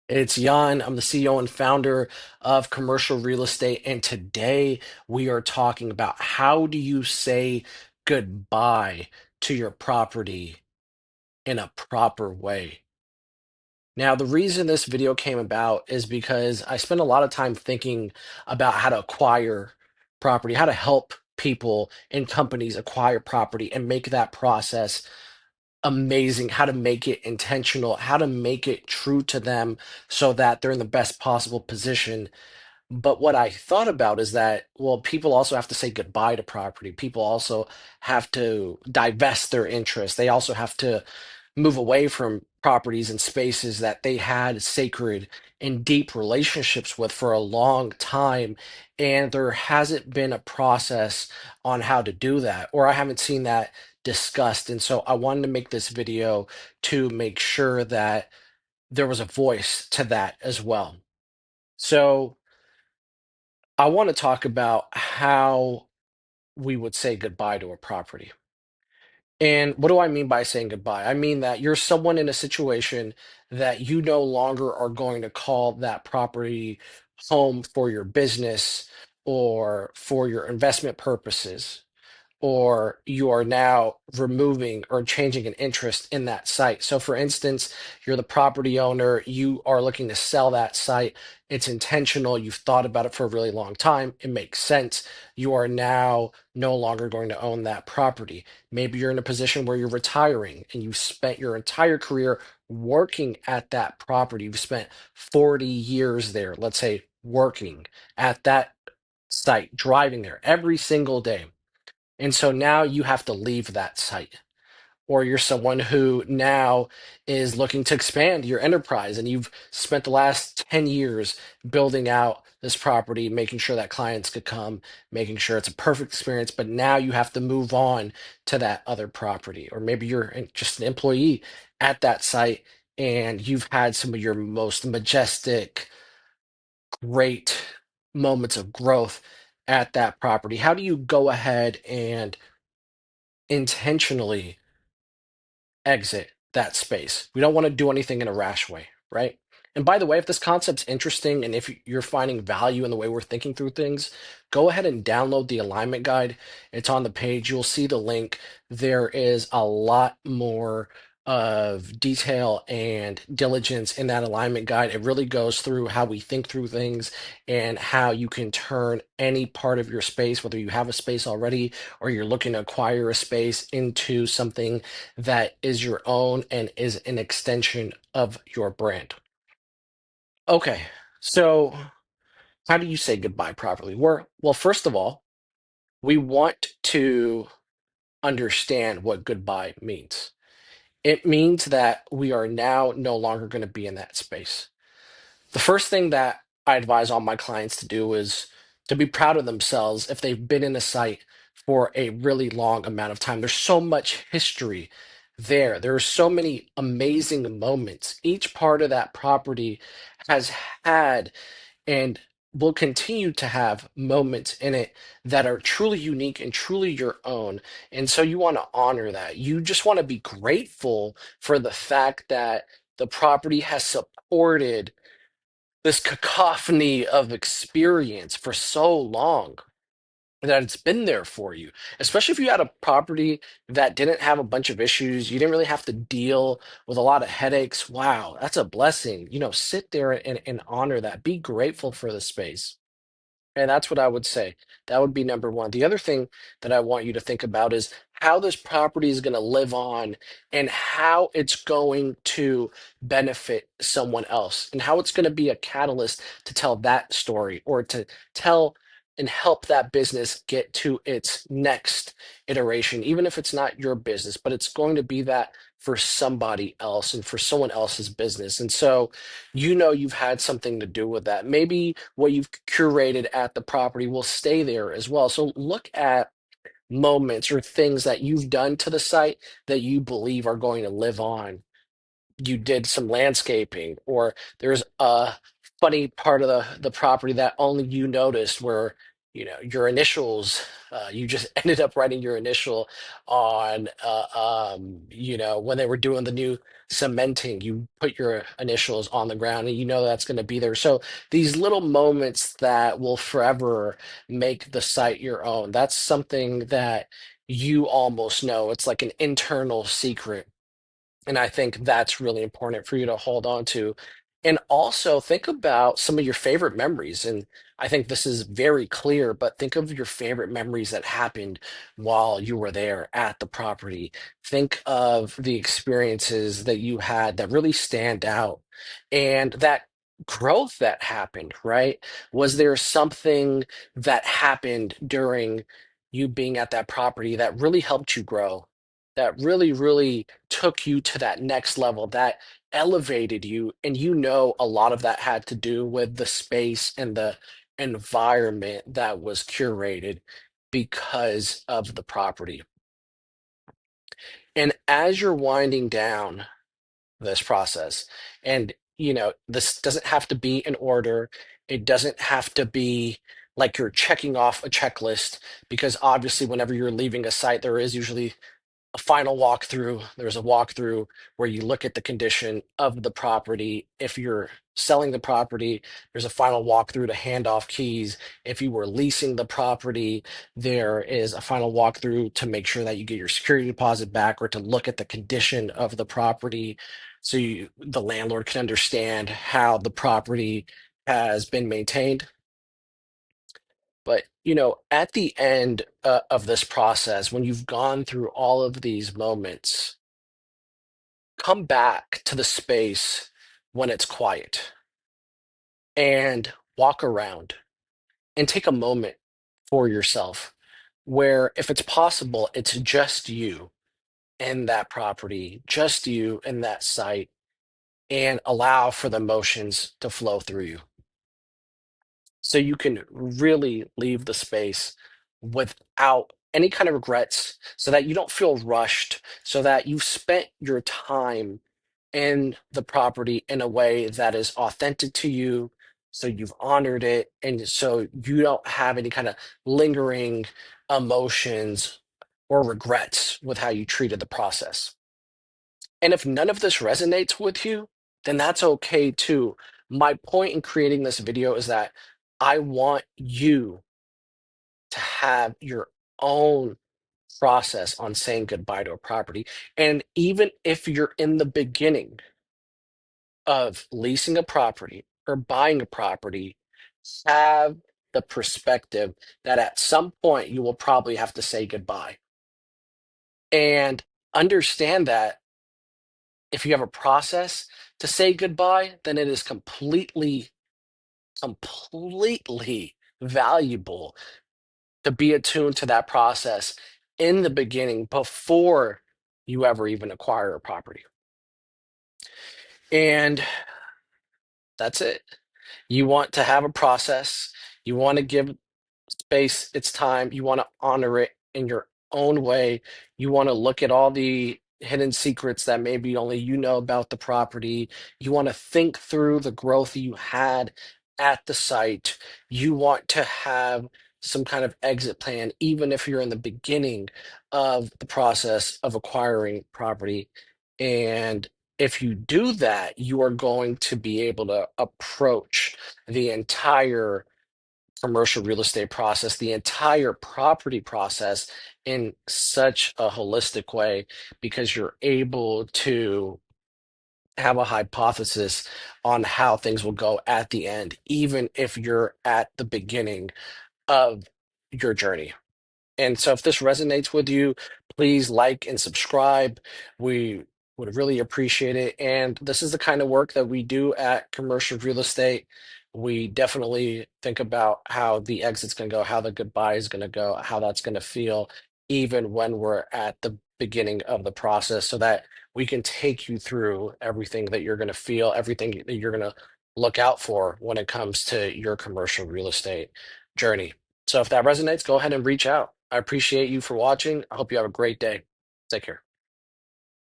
It's Jan. I'm the CEO and founder of Commercial Real Estate. And today we are talking about how do you say goodbye to your property in a proper way. Now, the reason this video came about is because I spent a lot of time thinking about how to acquire property, how to help people and companies acquire property and make that process amazing, how to make it intentional, how to make it true to them so that they're in the best possible position. But what I thought about is that, well, people also have to say goodbye to property. People also have to divest their interest. They also have to move away from properties and spaces that they had sacred and deep relationships with for a long time. And there hasn't been a process on how to do that, or I haven't seen that discussed. And so I wanted to make this video to make sure that there was a voice to that as well. So I want to talk about how we would say goodbye to a property. And what do I mean by saying goodbye? I mean that you're someone in a situation that you no longer are going to call that property home for your business or for your investment purposes, or you are now removing or changing an interest in that site. So, for instance, you're the property owner, you are looking to sell that site. It's intentional. You've thought about it for a really long time. It makes sense. You are now no longer going to own that property. Maybe you're in a position where you're retiring and you've spent your entire career working at that property. You've spent 40 years there, let's say, working at that site, driving there every single day, and so now you have to leave that site. Or you're someone who now is looking to expand your enterprise and you've spent the last 10 years building out this property, making sure that clients could come, making sure it's a perfect experience, but now you have to move on to that other property. Or maybe you're just an employee at that site and you've had some of your most majestic, great moments of growth at that property. How do you go ahead and intentionally exit that space? We don't want to do anything in a rash way, right? And by the way, if this concept's interesting and if you're finding value in the way we're thinking through things, go ahead and download the alignment guide. It's on the page. You'll see the link. There is a lot more of detail and diligence in that alignment guide. It really goes through how we think through things and how you can turn any part of your space, whether you have a space already or you're looking to acquire a space, into something that is your own and is an extension of your brand. Okay, so how do you say goodbye properly? Well, first of all, we want to understand what goodbye means. It means that we are now no longer going to be in that space. The first thing that I advise all my clients to do is to be proud of themselves if they've been in a site for a really long amount of time. There's so much history there. There are so many amazing moments. Each part of that property has had and will continue to have moments in it that are truly unique and truly your own. And so you want to honor that. You just want to be grateful for the fact that the property has supported this cacophony of experience for so long that it's been there for you. Especially if you had a property that didn't have a bunch of issues, you didn't really have to deal with a lot of headaches. Wow, that's a blessing. Sit there and honor that. Be grateful for the space. And that's what I would say. That would be number one. The other thing that I want you to think about is how this property is going to live on and how it's going to benefit someone else and how it's going to be a catalyst to tell that story or to tell and help that business get to its next iteration, even if it's not your business, but it's going to be that for somebody else and for someone else's business. And so, you've had something to do with that. Maybe what you've curated at the property will stay there as well. So look at moments or things that you've done to the site that you believe are going to live on. You did some landscaping, or there's a funny part of the property that only you noticed where your initials. You just ended up writing your initial on, when they were doing the new cementing, you put your initials on the ground and you know that's going to be there. So these little moments that will forever make the site your own, that's something that you almost know. It's like an internal secret, and I think that's really important for you to hold on to. And also think about some of your favorite memories. And I think this is very clear, but think of your favorite memories that happened while you were there at the property. Think of the experiences that you had that really stand out and that growth that happened, right? Was there something that happened during you being at that property that really helped you grow? That really, really took you to that next level, that elevated you. And a lot of that had to do with the space and the environment that was curated because of the property. And as you're winding down this process, and this doesn't have to be in order, it doesn't have to be like you're checking off a checklist, because obviously, whenever you're leaving a site, there is usually a final walkthrough. There's a walkthrough where you look at the condition of the property. If you're selling the property, there's a final walkthrough to hand off keys. If you were leasing the property, there is a final walkthrough to make sure that you get your security deposit back, or to look at the condition of the property so the landlord can understand how the property has been maintained. But, at the end of this process, when you've gone through all of these moments, come back to the space when it's quiet and walk around and take a moment for yourself where, if it's possible, it's just you in that property, just you in that site, and allow for the emotions to flow through you, so you can really leave the space without any kind of regrets, so that you don't feel rushed, so that you've spent your time in the property in a way that is authentic to you, so you've honored it, and so you don't have any kind of lingering emotions or regrets with how you treated the process. And if none of this resonates with you, then that's okay too. My point in creating this video is that I want you to have your own process on saying goodbye to a property. And even if you're in the beginning of leasing a property or buying a property, have the perspective that at some point you will probably have to say goodbye. And understand that if you have a process to say goodbye, then it is completely valuable to be attuned to that process in the beginning before you ever even acquire a property. And that's it. You want to have a process, you want to give space its time, you want to honor it in your own way. You want to look at all the hidden secrets that maybe only you know about the property. You want to think through the growth you had at the site. You want to have some kind of exit plan, even if you're in the beginning of the process of acquiring property. And if you do that, you are going to be able to approach the entire commercial real estate process, the entire property process, in such a holistic way, because you're able to have a hypothesis on how things will go at the end, even if you're at the beginning of your journey. And so, if this resonates with you, please like and subscribe. We would really appreciate it. And this is the kind of work that we do at Commercial Real Estate. We definitely think about how the exit's going to go, how the goodbye is going to go, how that's going to feel, even when we're at the beginning of the process, so that we can take you through everything that you're going to feel, everything that you're going to look out for when it comes to your commercial real estate journey. So if that resonates, go ahead and reach out. I appreciate you for watching. I hope you have a great day. Take care.